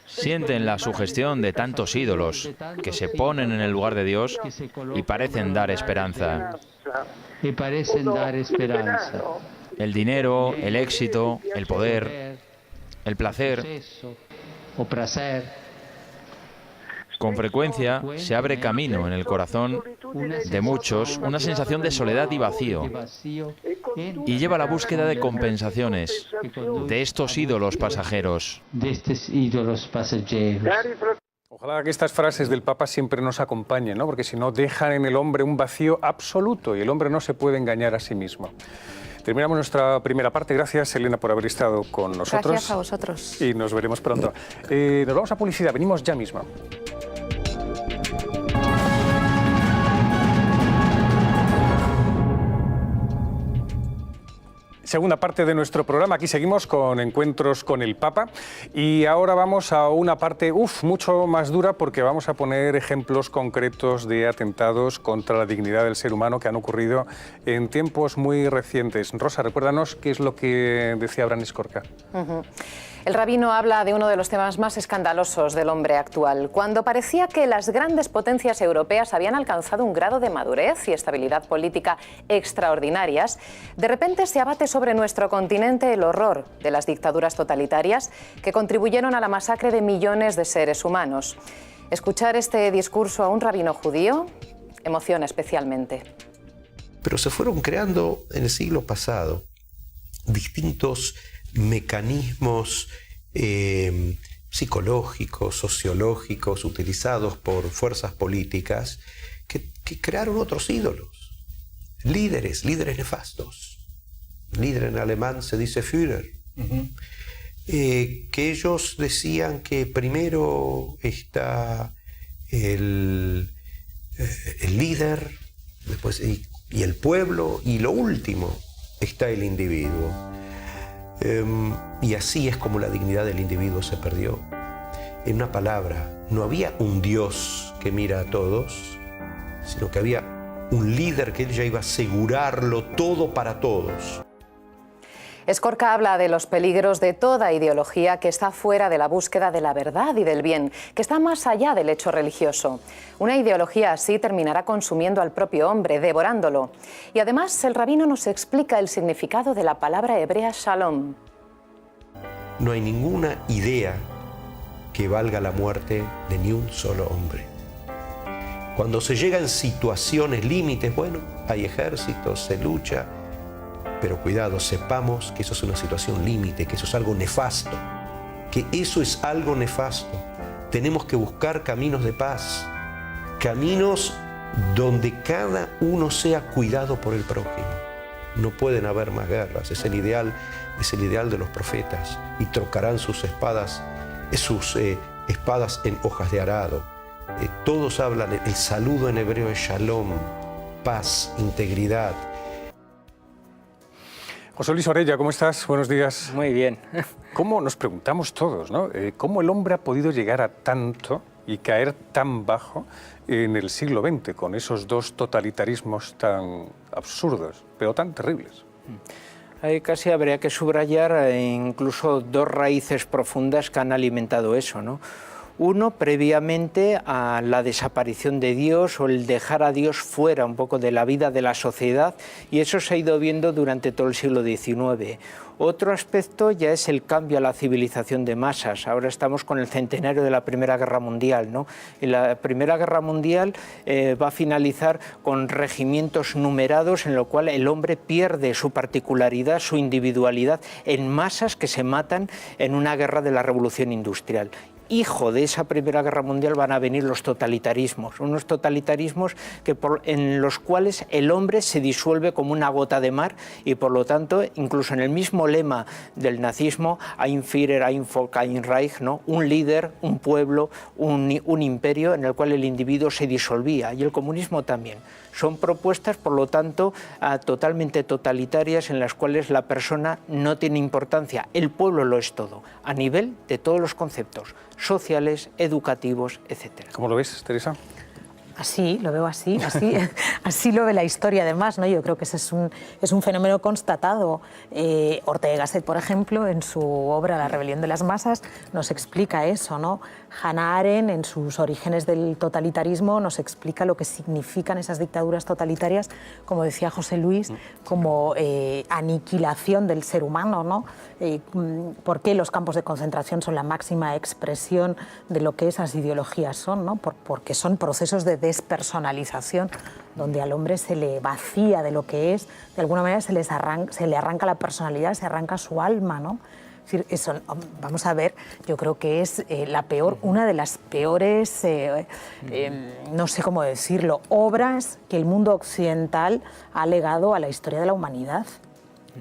sienten la sugestión de tantos ídolos que se ponen en el lugar de Dios y parecen dar esperanza. El dinero, el éxito, el poder, el placer. Con frecuencia se abre camino en el corazón de muchos una sensación de soledad y vacío, y lleva a la búsqueda de compensaciones de estos ídolos pasajeros. Ojalá que estas frases del Papa siempre nos acompañen, ¿no? Porque si no dejan en el hombre un vacío absoluto y el hombre no se puede engañar a sí mismo. Terminamos nuestra primera parte. Gracias, Elena, por haber estado con nosotros. Gracias a vosotros. Y nos veremos pronto. Nos vamos a publicidad. Venimos ya mismo. Segunda parte de nuestro programa. Aquí seguimos con Encuentros con el Papa y ahora vamos a una parte mucho más dura porque vamos a poner ejemplos concretos de atentados contra la dignidad del ser humano que han ocurrido en tiempos muy recientes. Rosa, recuérdanos qué es lo que decía Bran Escorca. El rabino habla de uno de los temas más escandalosos del hombre actual. Cuando parecía que las grandes potencias europeas habían alcanzado un grado de madurez y estabilidad política extraordinarias, de repente se abate sobre nuestro continente el horror de las dictaduras totalitarias que contribuyeron a la masacre de millones de seres humanos. Escuchar este discurso a un rabino judío emociona especialmente. Pero se fueron creando en el siglo pasado distintos mecanismos psicológicos, sociológicos, utilizados por fuerzas políticas que crearon otros ídolos, líderes nefastos. Líder en alemán se dice Führer. Que ellos decían que primero está el líder, después y el pueblo, y lo último está el individuo. Y así es como la dignidad del individuo se perdió. En una palabra, no había un Dios que mira a todos, sino que había un líder que él ya iba a asegurarlo todo para todos. Escorca habla de los peligros de toda ideología que está fuera de la búsqueda de la verdad y del bien, que está más allá del hecho religioso. Una ideología así terminará consumiendo al propio hombre, devorándolo. Y además el rabino nos explica el significado de la palabra hebrea shalom. No hay ninguna idea que valga la muerte de ni un solo hombre. Cuando se llega en situaciones límites, bueno, hay ejércitos, se lucha, pero cuidado, sepamos que eso es una situación límite, que eso es algo nefasto, que eso es algo nefasto. Tenemos que buscar caminos de paz, caminos donde cada uno sea cuidado por el prójimo. No pueden haber más guerras, es el ideal de los profetas, y trocarán sus espadas en hojas de arado. Todos hablan, el saludo en hebreo es shalom, paz, integridad. José Luis Orella, ¿cómo estás? Buenos días. Muy bien. ¿Cómo nos preguntamos todos, ¿no? ¿Cómo el hombre ha podido llegar a tanto y caer tan bajo en el siglo XX con esos dos totalitarismos tan absurdos, pero tan terribles? Ahí casi habría que subrayar incluso dos raíces profundas que han alimentado eso, ¿no? Uno, previamente a la desaparición de Dios o el dejar a Dios fuera un poco de la vida de la sociedad, y eso se ha ido viendo durante todo el siglo XIX. Otro aspecto ya es el cambio a la civilización de masas. Ahora estamos con el centenario de la Primera Guerra Mundial, ¿no? Y la Primera Guerra Mundial va a finalizar con regimientos numerados en lo cual el hombre pierde su particularidad, su individualidad en masas que se matan en una guerra de la Revolución Industrial. Hijo de esa Primera Guerra Mundial van a venir los totalitarismos, unos totalitarismos en los cuales el hombre se disuelve como una gota de mar y por lo tanto, incluso en el mismo lema del nazismo, Ein Führer, ein Volk, ein Reich, ¿no? Un líder, un pueblo, un imperio en el cual el individuo se disolvía, y el comunismo también. Son propuestas, por lo tanto, totalmente totalitarias en las cuales la persona no tiene importancia, el pueblo lo es todo, a nivel de todos los conceptos sociales, educativos, etc. ¿Cómo lo ves, Teresa? Así, lo veo así así lo ve la historia además, ¿no? Yo creo que ese es un fenómeno constatado. Ortega y Gasset, por ejemplo, en su obra La rebelión de las masas, nos explica eso, ¿no? Hannah Arendt, en sus Orígenes del totalitarismo, nos explica lo que significan esas dictaduras totalitarias, como decía José Luis, como aniquilación del ser humano, ¿no? ¿Por qué los campos de concentración son la máxima expresión de lo que esas ideologías son, ¿no? Porque son procesos de despersonalización, donde al hombre se le vacía de lo que es, de alguna manera se le arranca la personalidad, se arranca su alma, ¿no? Es decir, eso, vamos a ver, yo creo que es una de las peores, no sé cómo decirlo, obras que el mundo occidental ha legado a la historia de la humanidad.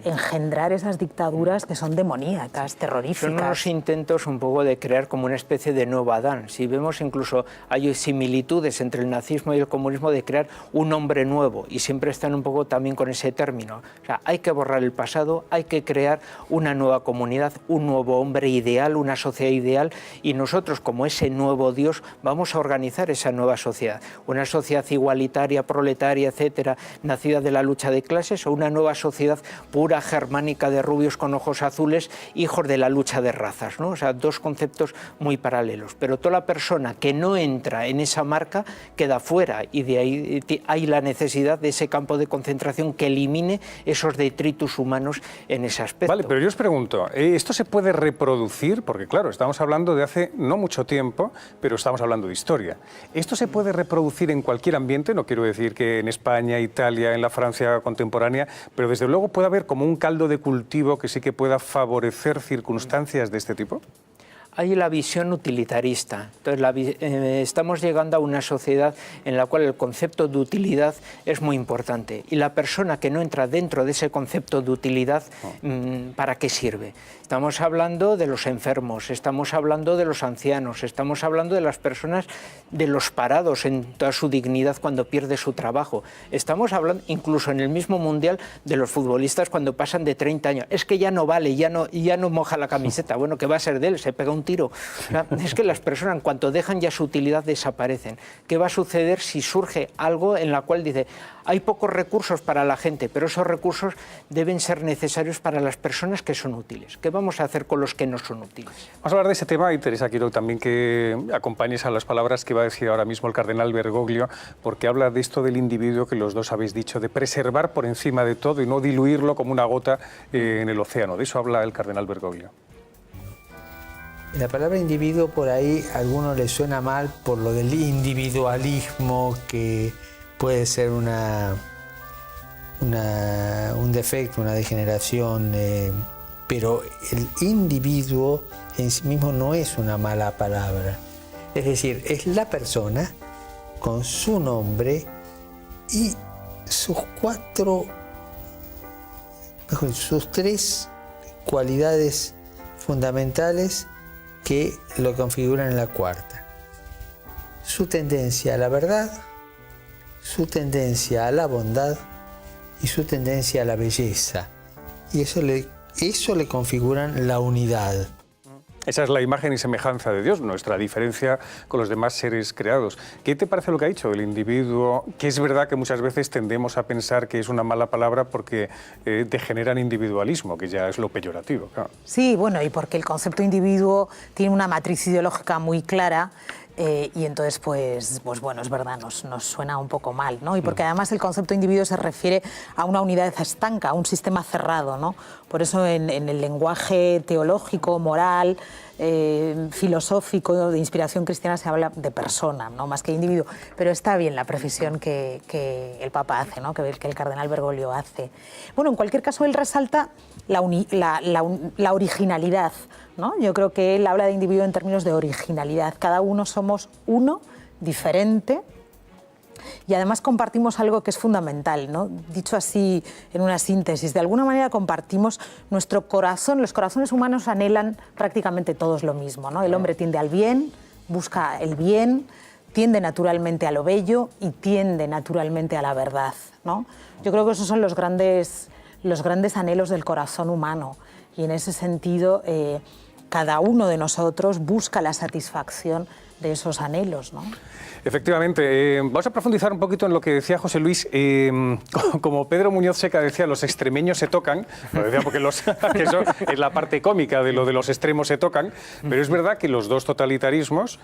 Engendrar esas dictaduras que son demoníacas, terroríficas. Son unos intentos un poco de crear como una especie de nuevo Adán. Si vemos, incluso hay similitudes entre el nazismo y el comunismo de crear un hombre nuevo, y siempre están un poco también con ese término. O sea, hay que borrar el pasado, hay que crear una nueva comunidad, un nuevo hombre ideal, una sociedad ideal, y nosotros, como ese nuevo Dios, vamos a organizar esa nueva sociedad. Una sociedad igualitaria, proletaria, etcétera, nacida de la lucha de clases, o una nueva sociedad pura germánica de rubios con ojos azules, hijos de la lucha de razas, ¿no? O sea, dos conceptos muy paralelos. Pero toda la persona que no entra en esa marca queda fuera, y de ahí hay la necesidad de ese campo de concentración que elimine esos detritus humanos en ese aspecto. Vale, pero yo os pregunto, ¿esto se puede reproducir? Porque claro, estamos hablando de hace no mucho tiempo, pero estamos hablando de historia. ¿Esto se puede reproducir en cualquier ambiente? No quiero decir que en España, Italia, en la Francia contemporánea, pero desde luego puede haber como un caldo de cultivo que sí que pueda favorecer circunstancias de este tipo. Hay la visión utilitarista. Entonces, estamos llegando a una sociedad en la cual el concepto de utilidad es muy importante, y la persona que no entra dentro de ese concepto de utilidad, ¿para qué sirve? Estamos hablando de los enfermos, estamos hablando de los ancianos, estamos hablando de las personas, de los parados en toda su dignidad cuando pierde su trabajo. Estamos hablando, incluso en el mismo mundial, de los futbolistas cuando pasan de 30 años. Es que ya no vale, ya no moja la camiseta. Bueno, ¿qué va a ser de él? Se pega un tiro. O sea, es que las personas, en cuanto dejan ya su utilidad, desaparecen. ¿Qué va a suceder si surge algo en la cual dice, hay pocos recursos para la gente, pero esos recursos deben ser necesarios para las personas que son útiles? ¿Qué vamos a hacer con los que no son útiles? Vamos a hablar de ese tema, y Teresa, quiero también que acompañes a las palabras que va a decir ahora mismo el cardenal Bergoglio, porque habla de esto del individuo que los dos habéis dicho, de preservar por encima de todo y no diluirlo como una gota en el océano. De eso habla el cardenal Bergoglio. La palabra individuo por ahí a algunos les suena mal por lo del individualismo, que puede ser un defecto, una degeneración, pero el individuo en sí mismo no es una mala palabra. Es decir, es la persona con su nombre y sus tres cualidades fundamentales que lo configuran en la cuarta. Su tendencia a la verdad, su tendencia a la bondad y su tendencia a la belleza. Y eso le configuran la unidad. Esa es la imagen y semejanza de Dios, nuestra diferencia con los demás seres creados. ¿Qué te parece lo que ha dicho el individuo? Que es verdad que muchas veces tendemos a pensar que es una mala palabra porque degenera en individualismo, que ya es lo peyorativo. Claro. Sí, bueno, y porque el concepto individuo tiene una matriz ideológica muy clara. Y entonces, pues bueno, es verdad, nos suena un poco mal, ¿no? Y porque además el concepto individuo se refiere a una unidad estanca, a un sistema cerrado, ¿no? Por eso en el lenguaje teológico, moral, filosófico, de inspiración cristiana se habla de persona, ¿no? Más que individuo. Pero está bien la precisión que el Papa hace, ¿no? Que el cardenal Bergoglio hace. Bueno, en cualquier caso, él resalta la originalidad, ¿no? Yo creo que él habla de individuo en términos de originalidad. Cada uno somos uno, diferente, y además compartimos algo que es fundamental, ¿no? Dicho así en una síntesis, de alguna manera compartimos nuestro corazón. Los corazones humanos anhelan prácticamente todos lo mismo, ¿no? El hombre tiende al bien, busca el bien, tiende naturalmente a lo bello y tiende naturalmente a la verdad, ¿no? Yo creo que esos son los grandes anhelos del corazón humano, y en ese sentido cada uno de nosotros busca la satisfacción de esos anhelos, ¿no? Efectivamente. Vamos a profundizar un poquito en lo que decía José Luis. Como Pedro Muñoz Seca decía, los extremeños se tocan. Lo decía porque que eso es la parte cómica de lo de los extremos se tocan. Pero es verdad que los dos totalitarismos,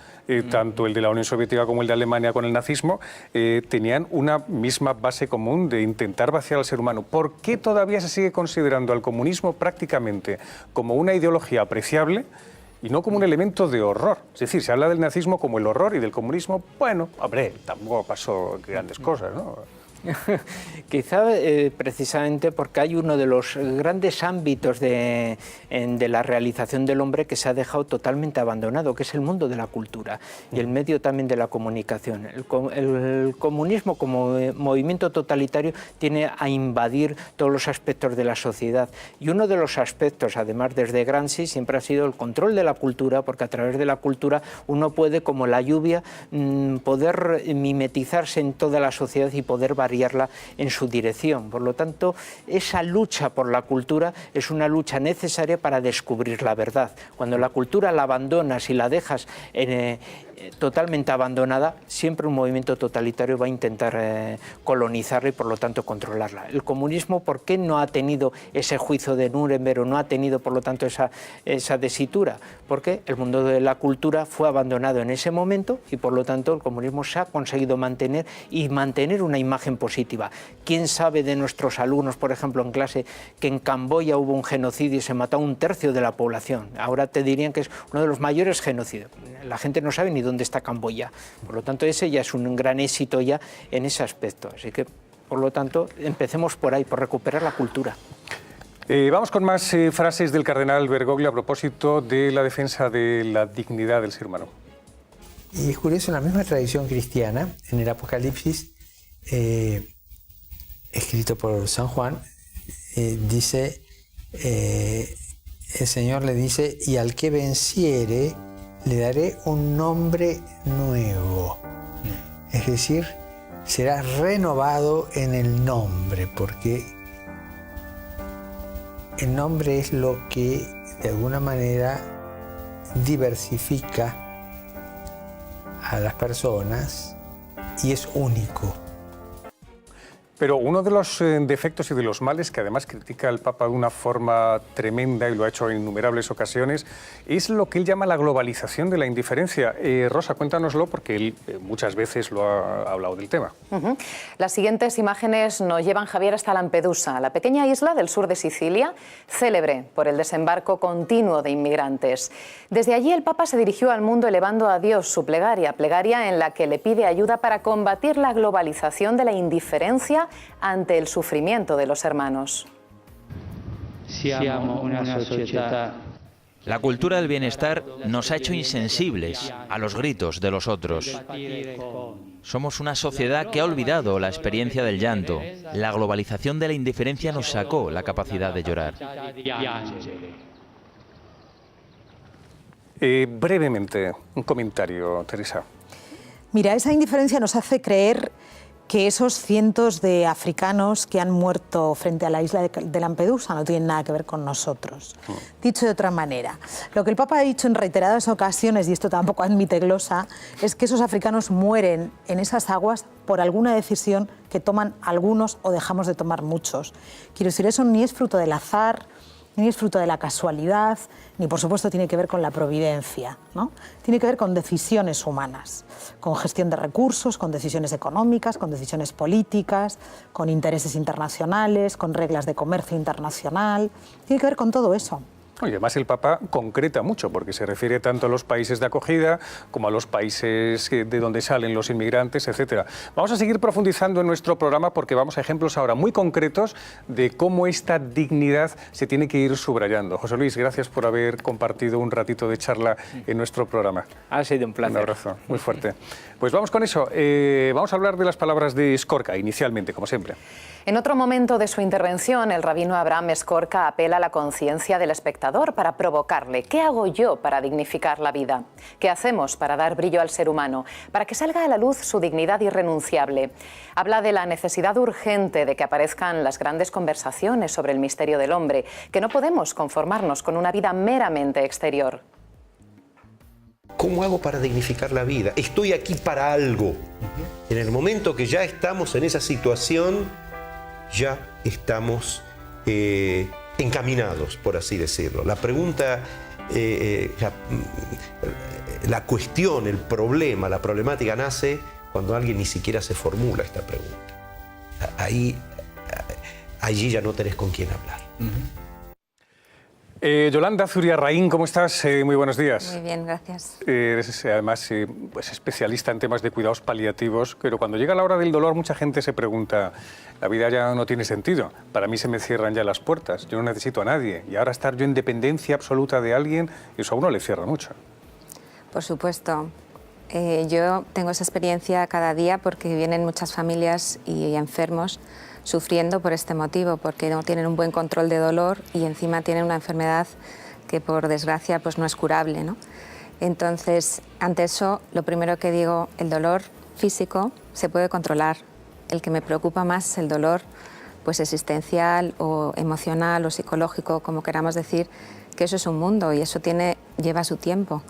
tanto el de la Unión Soviética como el de Alemania con el nazismo, tenían una misma base común de intentar vaciar al ser humano. ¿Por qué todavía se sigue considerando al comunismo prácticamente como una ideología apreciable y no como un elemento de horror? Es decir, se habla del nazismo como el horror y del comunismo, bueno, hombre, tampoco pasó grandes cosas, ¿no? Quizá precisamente porque hay uno de los grandes ámbitos de la realización del hombre que se ha dejado totalmente abandonado, que es el mundo de la cultura y el medio también de la comunicación. El comunismo como movimiento totalitario tiene a invadir todos los aspectos de la sociedad, y uno de los aspectos, además desde Gramsci, siempre ha sido el control de la cultura, porque a través de la cultura uno puede, como la lluvia, poder mimetizarse en toda la sociedad y poder variarla en su dirección. Por lo tanto, esa lucha por la cultura es una lucha necesaria para descubrir la verdad. Cuando la cultura la abandonas y la dejas totalmente abandonada, siempre un movimiento totalitario va a intentar colonizarla y por lo tanto controlarla. El comunismo, ¿por qué no ha tenido ese juicio de Nuremberg o no ha tenido por lo tanto esa tesitura? Porque el mundo de la cultura fue abandonado en ese momento y por lo tanto el comunismo se ha conseguido mantener una imagen positiva. ¿Quién sabe de nuestros alumnos, por ejemplo, en clase, que en Camboya hubo un genocidio y se mató a 1/3 de la población? Ahora te dirían que es uno de los mayores genocidios. La gente no sabe ni dónde está Camboya. Por lo tanto, ese ya es un gran éxito ya en ese aspecto. Así que, por lo tanto, empecemos por ahí, por recuperar la cultura. Vamos con más frases del cardenal Bergoglio a propósito de la defensa de la dignidad del ser humano. Y es curioso, en la misma tradición cristiana, en el Apocalipsis, escrito por San Juan, dice, el Señor le dice, y al que venciere, le daré un nombre nuevo. Es decir, será renovado en el nombre, porque el nombre es lo que de alguna manera diversifica a las personas y es único. Pero uno de los defectos y de los males que además critica el Papa de una forma tremenda, y lo ha hecho en innumerables ocasiones, es lo que él llama la globalización de la indiferencia. Rosa, cuéntanoslo, porque él muchas veces lo ha hablado del tema. Las siguientes imágenes nos llevan, Javier, hasta Lampedusa, la pequeña isla del sur de Sicilia, célebre por el desembarco continuo de inmigrantes. Desde allí el Papa se dirigió al mundo elevando a Dios su plegaria en la que le pide ayuda para combatir la globalización de la indiferencia ante el sufrimiento de los hermanos. La cultura del bienestar nos ha hecho insensibles a los gritos de los otros. Somos una sociedad que ha olvidado la experiencia del llanto. La globalización de la indiferencia nos sacó la capacidad de llorar. Brevemente, un comentario, Teresa. Mira, esa indiferencia nos hace creer que esos cientos de africanos que han muerto frente a la isla de Lampedusa no tienen nada que ver con nosotros. Dicho de otra manera, lo que el Papa ha dicho en reiteradas ocasiones, y esto tampoco admite glosa, es que esos africanos mueren en esas aguas por alguna decisión que toman algunos o dejamos de tomar muchos. Quiero decir, eso ni es fruto del azar, ni es fruto de la casualidad, ni por supuesto tiene que ver con la providencia, ¿no? Tiene que ver con decisiones humanas, con gestión de recursos, con decisiones económicas, con decisiones políticas, con intereses internacionales, con reglas de comercio internacional. Tiene que ver con todo eso. Y además el Papa concreta mucho, porque se refiere tanto a los países de acogida como a los países de donde salen los inmigrantes, etcétera. Vamos a seguir profundizando en nuestro programa porque vamos a ejemplos ahora muy concretos de cómo esta dignidad se tiene que ir subrayando. José Luis, gracias por haber compartido un ratito de charla en nuestro programa. Ha sido un placer. Un abrazo muy fuerte. Pues vamos con eso. Vamos a hablar de las palabras de Skorka, inicialmente, como siempre. En otro momento de su intervención, el rabino Abraham Skorka apela a la conciencia del espectador para provocarle. ¿Qué hago yo para dignificar la vida? ¿Qué hacemos para dar brillo al ser humano? Para que salga a la luz su dignidad irrenunciable. Habla de la necesidad urgente de que aparezcan las grandes conversaciones sobre el misterio del hombre, que no podemos conformarnos con una vida meramente exterior. ¿Cómo hago para dignificar la vida? Estoy aquí para algo. En el momento que ya estamos en esa situación, ya estamos encaminados, por así decirlo. La pregunta, la cuestión, el problema, la problemática nace cuando alguien ni siquiera se formula esta pregunta. Allí ya no tenés con quién hablar. Yolanda Zuriarraín, ¿cómo estás? Muy buenos días. Muy bien, gracias. Eres además pues especialista en temas de cuidados paliativos, pero cuando llega la hora del dolor mucha gente se pregunta, la vida ya no tiene sentido, para mí se me cierran ya las puertas, yo no necesito a nadie, y ahora estar yo en dependencia absoluta de alguien, eso a uno le cierra mucho. Por supuesto. Yo tengo esa experiencia cada día porque vienen muchas familias y enfermos sufriendo por este motivo, porque no tienen un buen control de dolor y encima tienen una enfermedad que por desgracia pues no es curable, ¿no? Entonces, ante eso, lo primero que digo, el dolor físico se puede controlar. El que me preocupa más es el dolor pues existencial o emocional o psicológico, como queramos decir, que eso es un mundo y eso lleva su tiempo.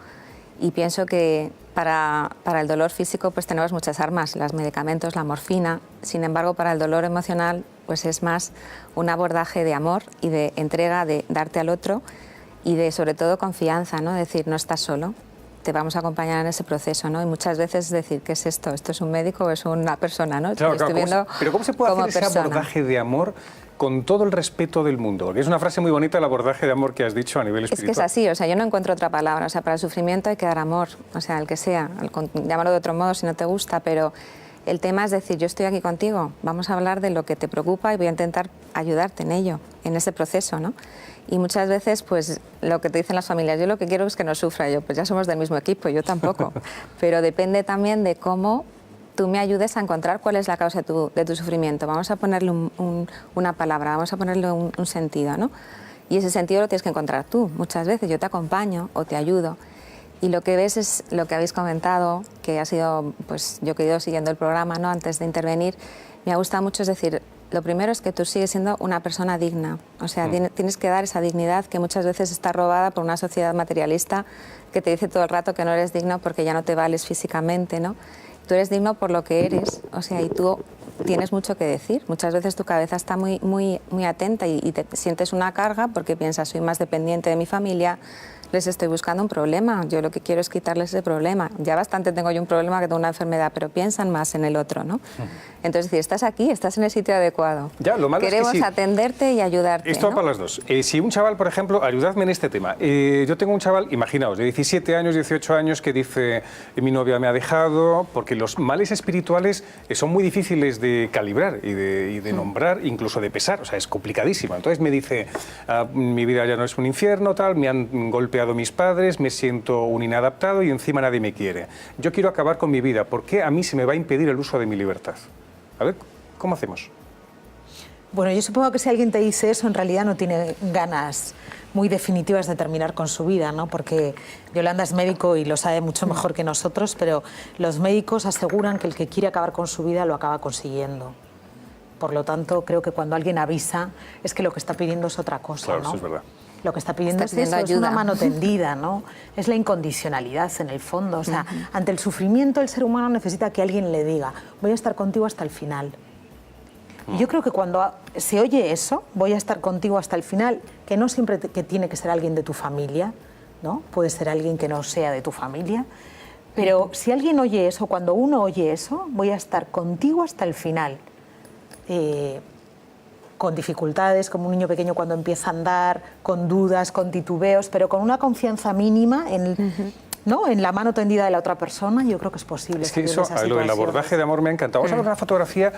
Y pienso que para el dolor físico pues tenemos muchas armas, los medicamentos, la morfina. Sin embargo, para el dolor emocional pues es más un abordaje de amor y de entrega, de darte al otro y de sobre todo confianza, ¿no? Decir, no estás solo, te vamos a acompañar en ese proceso, ¿no? Y muchas veces decir, ¿qué es esto? ¿Esto es un médico o es una persona, ¿no? Claro, pero ¿cómo se puede hacer ese abordaje de amor con todo el respeto del mundo? Porque es una frase muy bonita el abordaje de amor que has dicho a nivel espiritual. Es que es así, o sea, yo no encuentro otra palabra. O sea, para el sufrimiento hay que dar amor, o sea, el que sea. Llámalo de otro modo si no te gusta, pero el tema es decir, yo estoy aquí contigo, vamos a hablar de lo que te preocupa y voy a intentar ayudarte en ello, en ese proceso, ¿no? Y muchas veces, pues, lo que te dicen las familias, yo lo que quiero es que no sufra. Yo, pues ya somos del mismo equipo, yo tampoco. Pero depende también de cómo tú me ayudes a encontrar cuál es la causa de tu sufrimiento. Vamos a ponerle una palabra, vamos a ponerle un sentido, ¿no? Y ese sentido lo tienes que encontrar tú. Muchas veces yo te acompaño o te ayudo. Y lo que ves es lo que habéis comentado, que ha sido, pues yo que he ido siguiendo el programa, ¿no? Antes de intervenir, me ha gustado mucho, es decir, lo primero es que tú sigues siendo una persona digna. O sea, tienes que dar esa dignidad que muchas veces está robada por una sociedad materialista que te dice todo el rato que no eres digno porque ya no te vales físicamente, ¿no? Tú eres digno por lo que eres, o sea, y tú tienes mucho que decir. Muchas veces tu cabeza está muy atenta y te sientes una carga porque piensas, soy más dependiente de mi familia, les estoy buscando un problema, yo lo que quiero es quitarles ese problema. Ya bastante tengo yo un problema que tengo una enfermedad, pero piensan más en el otro, ¿no? Entonces, si estás aquí, estás en el sitio adecuado. Ya, lo malo queremos es que atenderte y ayudarte. Esto ¿no? para las dos. Si un chaval, por ejemplo, ayudadme en este tema. Yo tengo un chaval, imaginaos, de 17 años, 18 años, que dice, mi novia me ha dejado, porque los males espirituales son muy difíciles de calibrar y de nombrar, incluso de pesar, o sea, es complicadísimo. Entonces me dice, mi vida ya no es un infierno, tal, me han golpeado mis padres, me siento un inadaptado y encima nadie me quiere. Yo quiero acabar con mi vida, ¿por qué a mí se me va a impedir el uso de mi libertad? A ver, ¿cómo hacemos? Bueno, yo supongo que si alguien te dice eso, en realidad no tiene ganas muy definitivas de terminar con su vida, ¿no? Porque Yolanda es médico y lo sabe mucho mejor que nosotros, pero los médicos aseguran que el que quiere acabar con su vida lo acaba consiguiendo. Por lo tanto, creo que cuando alguien avisa es que lo que está pidiendo es otra cosa, Claro, ¿no? eso es verdad. Lo que está pidiendo Está pidiendo es ayuda. una mano tendida, ¿no? Es la incondicionalidad en el fondo. O sea, ante el sufrimiento el ser humano necesita que alguien le diga, voy a estar contigo hasta el final. Y yo creo que cuando se oye eso, voy a estar contigo hasta el final, que no siempre que tiene que ser alguien de tu familia, ¿no? Puede ser alguien que no sea de tu familia, pero si alguien oye eso, cuando uno oye eso, voy a estar contigo hasta el final. Con dificultades, como un niño pequeño cuando empieza a andar, con dudas, con titubeos, pero con una confianza mínima ¿no? en la mano tendida de la otra persona, yo creo que es posible. Es que salir de eso, esa lo del situación. abordaje de amor me ha encantado. Vamos a ver una fotografía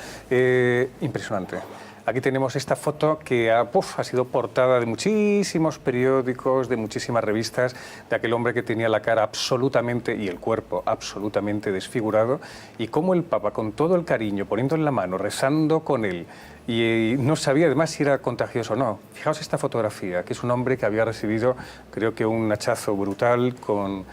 impresionante. Aquí tenemos esta foto que ha sido portada de muchísimos periódicos, de muchísimas revistas, de aquel hombre que tenía la cara absolutamente y el cuerpo absolutamente desfigurado, y cómo el Papa, con todo el cariño, poniéndole la mano, rezando con él, y no sabía además si era contagioso o no. Fijaos esta fotografía, que es un hombre que había recibido, creo que un hachazo brutal con...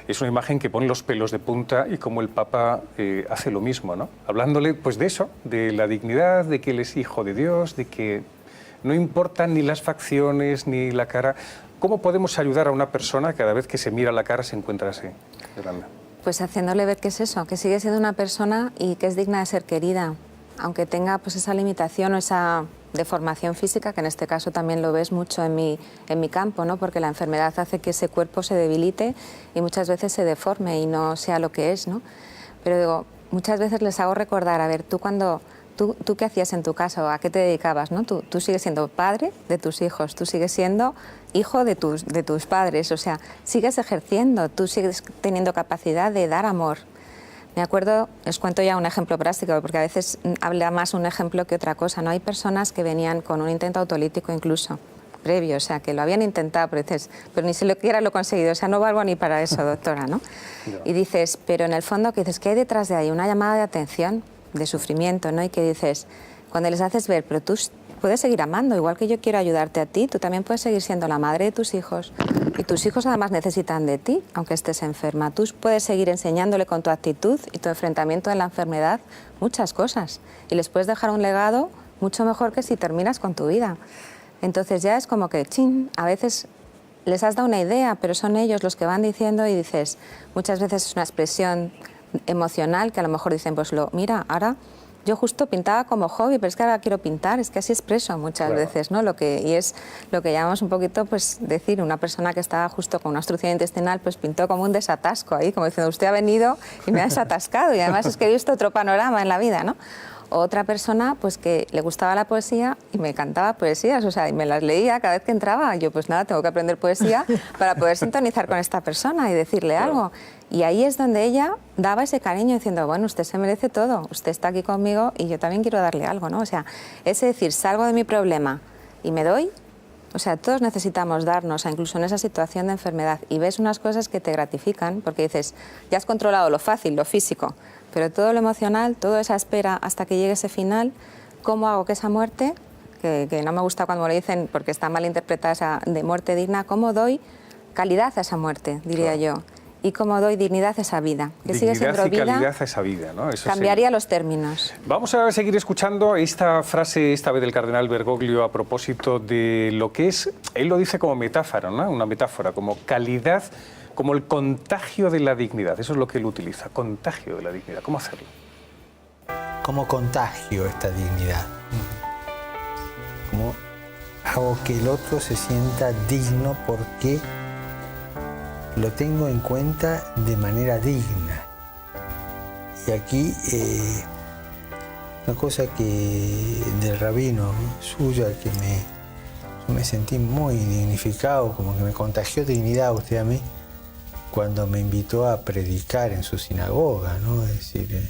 Es una imagen que pone los pelos de punta y como el Papa hace lo mismo, ¿no? Hablándole pues de eso, de la dignidad, de que él es hijo de Dios, de que no importan ni las facciones ni la cara. ¿Cómo podemos ayudar a una persona que cada vez que se mira la cara se encuentra así? Yolanda. Pues haciéndole ver que es eso, que sigue siendo una persona y que es digna de ser querida, aunque tenga pues esa limitación o esa deformación física, que en este caso también lo ves mucho en mi campo, ¿no? Porque la enfermedad hace que ese cuerpo se debilite y muchas veces se deforme y no sea lo que es, ¿no? Pero digo, muchas veces les hago recordar, a ver, ¿tú qué hacías en tu casa o a qué te dedicabas, ¿no? Tú sigues siendo padre de tus hijos, tú sigues siendo hijo de tus padres, o sea, sigues ejerciendo, tú sigues teniendo capacidad de dar amor. Me acuerdo, os cuento ya un ejemplo práctico, porque a veces habla más un ejemplo que otra cosa, ¿no? Hay personas que venían con un intento autolítico incluso, previo, o sea, que lo habían intentado, pero dices, pero ni siquiera lo he conseguido, o sea, no valgo ni para eso, doctora, ¿no? Y dices, pero en el fondo, que dices, ¿qué hay detrás de ahí? Una llamada de atención, de sufrimiento, ¿no? Y que dices, cuando les haces ver, pero tú puedes seguir amando, igual que yo quiero ayudarte a ti, tú también puedes seguir siendo la madre de tus hijos. Y tus hijos además necesitan de ti, aunque estés enferma. Tú puedes seguir enseñándole con tu actitud y tu enfrentamiento a la enfermedad muchas cosas. Y les puedes dejar un legado mucho mejor que si terminas con tu vida. Entonces ya es como que, chin, a veces les has dado una idea, pero son ellos los que van diciendo y dices, muchas veces es una expresión emocional que a lo mejor dicen, pues mira, ahora... Yo justo pintaba como hobby, pero es que ahora quiero pintar, es que así expreso muchas veces, ¿no? Y es lo que llamamos un poquito, pues, decir, una persona que estaba justo con una obstrucción intestinal, pues pintó como un desatasco ahí, como diciendo, usted ha venido y me ha desatascado, y además es que he visto otro panorama en la vida, ¿no? Otra persona, pues, que le gustaba la poesía y me cantaba poesías, o sea, y me las leía cada vez que entraba, y yo, pues nada, tengo que aprender poesía para poder sintonizar con esta persona y decirle algo. Y ahí es donde ella daba ese cariño diciendo, bueno, usted se merece todo, usted está aquí conmigo y yo también quiero darle algo, ¿no? O sea, es decir, salgo de mi problema y me doy. O sea, todos necesitamos darnos, incluso en esa situación de enfermedad, y ves unas cosas que te gratifican, porque dices, ya has controlado lo fácil, lo físico, pero todo lo emocional, toda esa espera hasta que llegue ese final, ¿cómo hago que esa muerte, que no me gusta cuando me lo dicen porque está mal interpretada esa de muerte digna, cómo doy calidad a esa muerte, diría yo? Y cómo doy dignidad a esa vida, que sigue siendo vida, calidad a esa vida, ¿no? Eso cambiaría los términos. Vamos a seguir escuchando esta frase, esta vez del cardenal Bergoglio, a propósito de lo que es, él lo dice como metáfora, ¿no? Una metáfora, como calidad, como el contagio de la dignidad. Eso es lo que él utiliza, contagio de la dignidad. ¿Cómo hacerlo? ¿Cómo contagio esta dignidad? ¿Cómo hago que el otro se sienta digno porque lo tengo en cuenta de manera digna? Y aquí una cosa que del rabino suya que yo me sentí muy dignificado, como que me contagió dignidad usted a mí cuando me invitó a predicar en su sinagoga, ¿no? Es decir,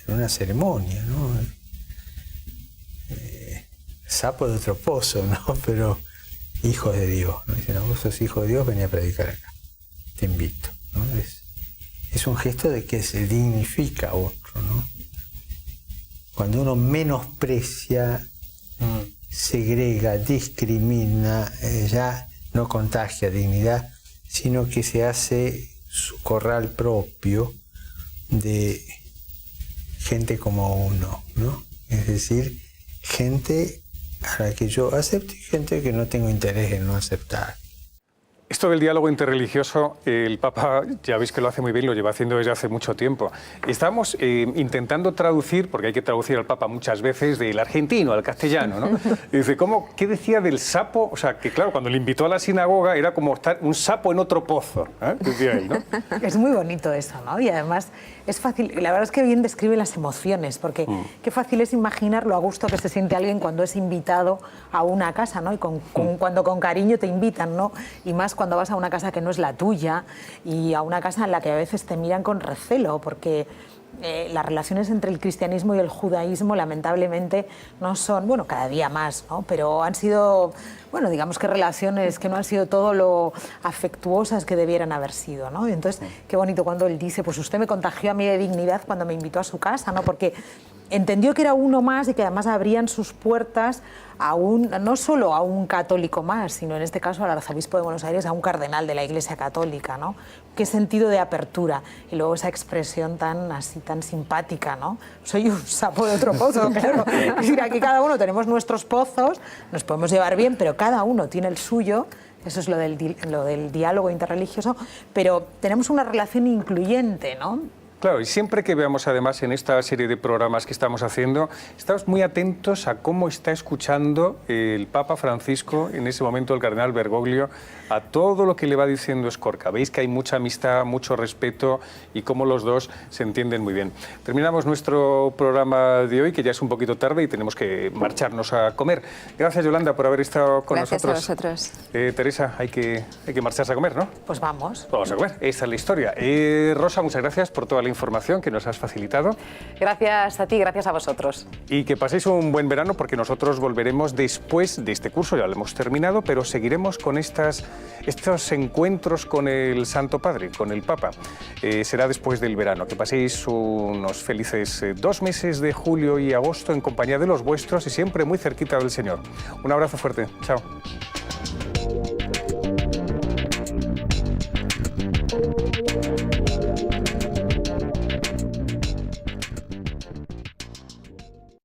en una ceremonia, ¿no? Sapo de otro pozo, ¿no? Pero hijos de Dios, ¿no? Dicen, vos sos hijo de Dios, vení a predicar acá. Te invito, ¿no? Es un gesto de que se dignifica a otro, ¿no? Cuando uno menosprecia segrega, discrimina, ya no contagia dignidad, sino que se hace su corral propio de gente como uno, ¿no? Es decir, gente a la que yo acepto y gente que no tengo interés en no aceptar. Esto del diálogo interreligioso, el Papa, ya veis que lo hace muy bien, lo lleva haciendo desde hace mucho tiempo. Estamos intentando traducir, porque hay que traducir al Papa muchas veces, del argentino al castellano, ¿no? Y dice, ¿qué decía del sapo? O sea, que claro, cuando le invitó a la sinagoga era como estar un sapo en otro pozo, ¿eh? Decía él, ¿no? Es muy bonito eso, ¿no? Y además es fácil, la verdad es que bien describe las emociones, porque qué fácil es imaginar lo a gusto que se siente alguien cuando es invitado a una casa, ¿no? Y cuando con cariño te invitan, ¿no? Y más cuando vas a una casa que no es la tuya y a una casa en la que a veces te miran con recelo, porque las relaciones entre el cristianismo y el judaísmo lamentablemente no son, bueno, cada día más, ¿no? Pero han sido, bueno, digamos que relaciones que no han sido todo lo afectuosas que debieran haber sido, ¿no? Y entonces, qué bonito cuando él dice, pues usted me contagió a mí de dignidad cuando me invitó a su casa, ¿no? Porque entendió que era uno más y que además abrían sus puertas a no solo a un católico más, sino en este caso al arzobispo de Buenos Aires, a un cardenal de la Iglesia Católica, ¿no? Qué sentido de apertura. Y luego esa expresión tan simpática, ¿no? Soy un sapo de otro pozo, claro. Es decir, aquí cada uno tenemos nuestros pozos, nos podemos llevar bien, pero cada uno tiene el suyo. Eso es lo del diálogo interreligioso, pero tenemos una relación incluyente, ¿no? Claro, y siempre que veamos además en esta serie de programas que estamos haciendo, estamos muy atentos a cómo está escuchando el Papa Francisco, en ese momento el cardenal Bergoglio, a todo lo que le va diciendo Escorca. Veis que hay mucha amistad, mucho respeto y cómo los dos se entienden muy bien. Terminamos nuestro programa de hoy, que ya es un poquito tarde y tenemos que marcharnos a comer. Gracias, Yolanda, por haber estado con nosotros. Gracias a vosotros. Teresa, hay que marcharse a comer, ¿no? Pues vamos. Vamos a comer, esta es la historia. Rosa, muchas gracias por toda la información que nos has facilitado. Gracias a ti, gracias a vosotros. Y que paséis un buen verano, porque nosotros volveremos después de este curso, ya lo hemos terminado, pero seguiremos con estos encuentros con el Santo Padre, con el Papa. Será después del verano. Que paséis unos felices 2 meses de julio y agosto en compañía de los vuestros y siempre muy cerquita del Señor. Un abrazo fuerte. Chao.